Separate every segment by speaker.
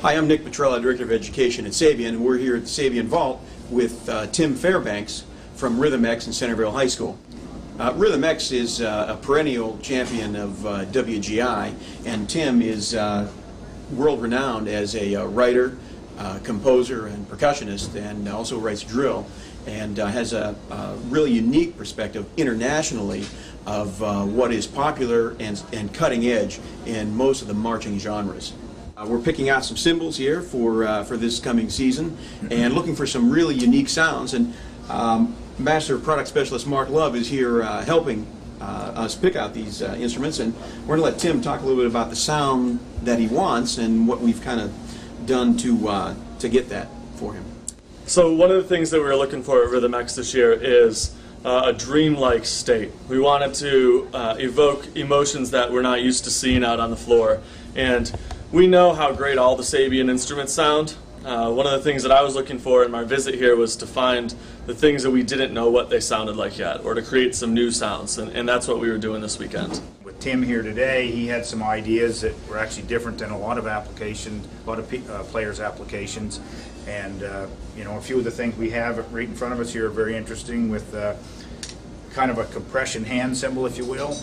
Speaker 1: Hi, I'm Nick Petrella, Director of Education at SABIAN, and we're here at the SABIAN Vault with Tim Fairbanks from Rhythm X in Centerville High School. Rhythm X is a perennial champion of WGI, and Tim is world-renowned as a writer, composer, and percussionist, and also writes drill, and has a really unique perspective internationally of what is popular and cutting edge in most of the marching genres. We're picking out some cymbals here for this coming season and looking for some really unique sounds. And Master Product Specialist Mark Love is here helping us pick out these instruments. And we're going to let Tim talk a little bit about the sound that he wants and what we've kind of done to get that for him.
Speaker 2: So one of the things that we were looking for at Rhythm X this year is a dreamlike state. We wanted to evoke emotions that we're not used to seeing out on the floor. And we know how great all the SABIAN instruments sound. One of the things that I was looking for in my visit here was to find the things that we didn't know what they sounded like yet, or to create some new sounds, and that's what we were doing this weekend.
Speaker 3: With Tim here today, he had some ideas that were actually different than a lot of players' applications, and you know, a few of the things we have right in front of us here are very interesting, with kind of a compression hand cymbal, if you will.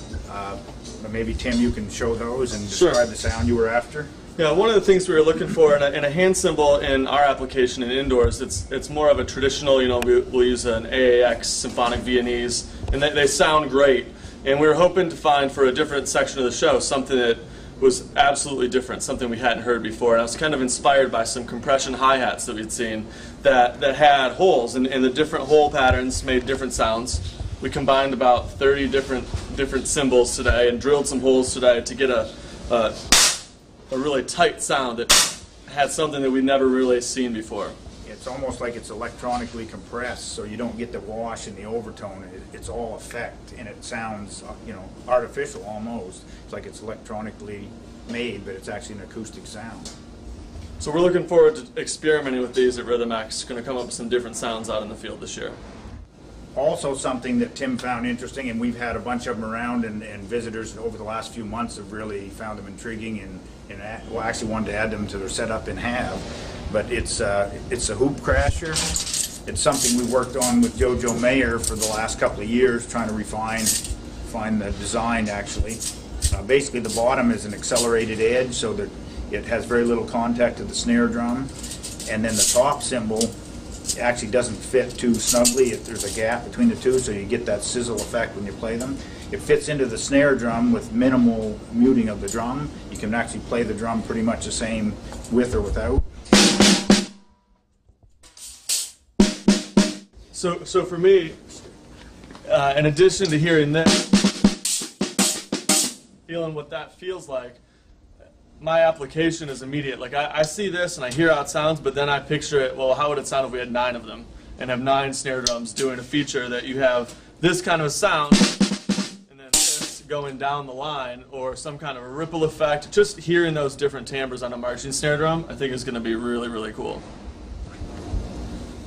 Speaker 3: Maybe Tim, you can show those and describe the sound you were after.
Speaker 2: Yeah, one of the things we were looking for in a hand cymbal in our application in indoors, it's more of a traditional, you know, we'll use an AAX Symphonic Viennese, and they sound great. And we were hoping to find for a different section of the show something that was absolutely different, something we hadn't heard before. And I was kind of inspired by some compression hi-hats that we'd seen that had holes, and the different hole patterns made different sounds. We combined about 30 different cymbals today and drilled some holes today to get a really tight sound that had something that we'd never really seen before.
Speaker 3: It's almost like it's electronically compressed, so you don't get the wash and the overtone. It's all effect, and it sounds, you know, artificial almost. It's like it's electronically made, but it's actually an acoustic sound.
Speaker 2: So we're looking forward to experimenting with these at Rhythm X. Going to come up with some different sounds out in the field this year.
Speaker 3: Also, something that Tim found interesting, and we've had a bunch of them around, and visitors over the last few months have really found them intriguing, and well, actually wanted to add them to their setup and have. But it's a hoop crasher. It's something we worked on with Jojo Mayer for the last couple of years, trying to refine the design actually. Basically, the bottom is an accelerated edge, so that it has very little contact to the snare drum, and then the top cymbal actually doesn't fit too snugly. There's a gap between the two, so you get that sizzle effect when you play them. It fits into the snare drum with minimal muting of the drum. You can actually play the drum pretty much the same with or without.
Speaker 2: So for me, in addition to hearing this, feeling what that feels like, my application is immediate. Like I see this and I hear how it sounds, but then I picture it, well, how would it sound if we had 9 of them and have 9 snare drums doing a feature that you have this kind of a sound and then this going down the line, or some kind of a ripple effect. Just hearing those different timbres on a marching snare drum, I think is going to be really, really cool.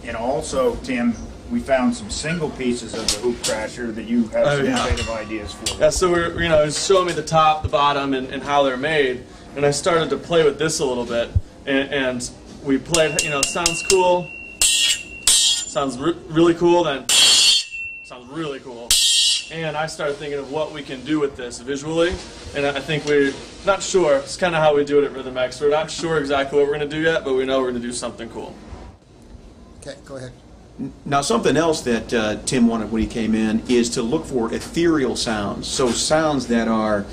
Speaker 3: And also, Tim, we found some single pieces of the hoop crasher that you have some innovative ideas for.
Speaker 2: Yeah, so we're, you know, it's showing me the top, the bottom, and how they're made. And I started to play with this a little bit, and we played, you know, sounds cool, sounds really cool, then sounds really cool. And I started thinking of what we can do with this visually, and I think we're not sure. It's kind of how we do it at Rhythm X. We're not sure exactly what we're going to do yet, but we know we're going to do something cool.
Speaker 4: Okay, go ahead.
Speaker 1: Now, something else that Tim wanted when he came in is to look for ethereal sounds, so sounds that are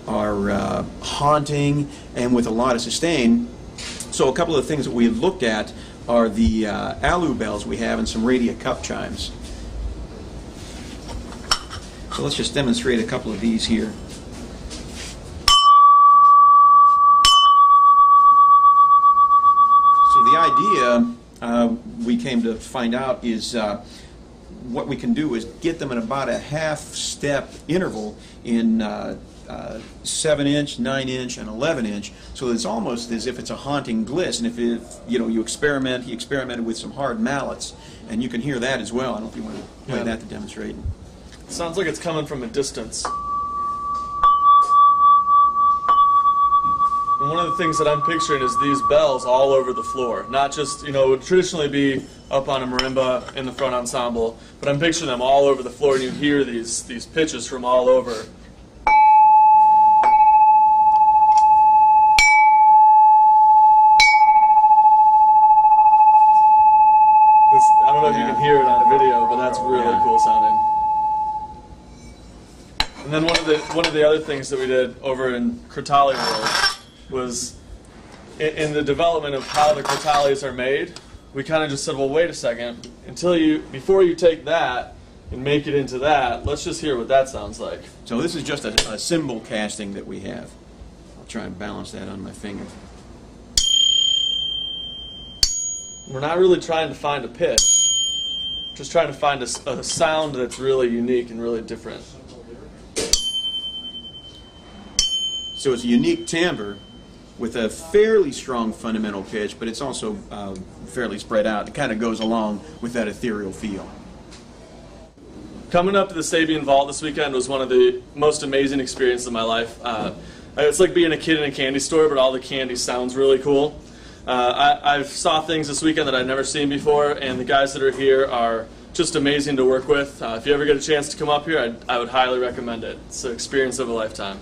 Speaker 1: haunting and with a lot of sustain. So a couple of the things that we looked at are the alu bells we have and some radia cup chimes. So let's just demonstrate a couple of these here. So the idea we came to find out is what we can do is get them in about a half-step interval in 7-inch, 9-inch, and 11-inch, so that it's almost as if it's a haunting gliss. And if it, you know, he experimented with some hard mallets, and you can hear that as well. I don't know if you want to play that to demonstrate.
Speaker 2: It sounds like it's coming from a distance. And one of the things that I'm picturing is these bells all over the floor. Not just, you know, it would traditionally be up on a marimba in the front ensemble, but I'm picturing them all over the floor, and you hear these pitches from all over. I don't know if you can hear it on a video, but that's really cool sounding. And then one of the other things that we did over in Crotale World was in the development of how the crotales are made. We kind of just said, well, wait a second, before you take that and make it into that, let's just hear what that sounds like.
Speaker 1: So this is just a cymbal casting that we have. I'll try and balance that on my finger.
Speaker 2: We're not really trying to find a pitch, just trying to find a sound that's really unique and really different.
Speaker 1: So it's a unique timbre with a fairly strong fundamental pitch, but it's also fairly spread out. It kind of goes along with that ethereal feel.
Speaker 2: Coming up to the SABIAN Vault this weekend was one of the most amazing experiences of my life. It's like being a kid in a candy store, but all the candy sounds really cool. I've saw things this weekend that I've never seen before, and the guys that are here are just amazing to work with. If you ever get a chance to come up here, I would highly recommend it. It's an experience of a lifetime.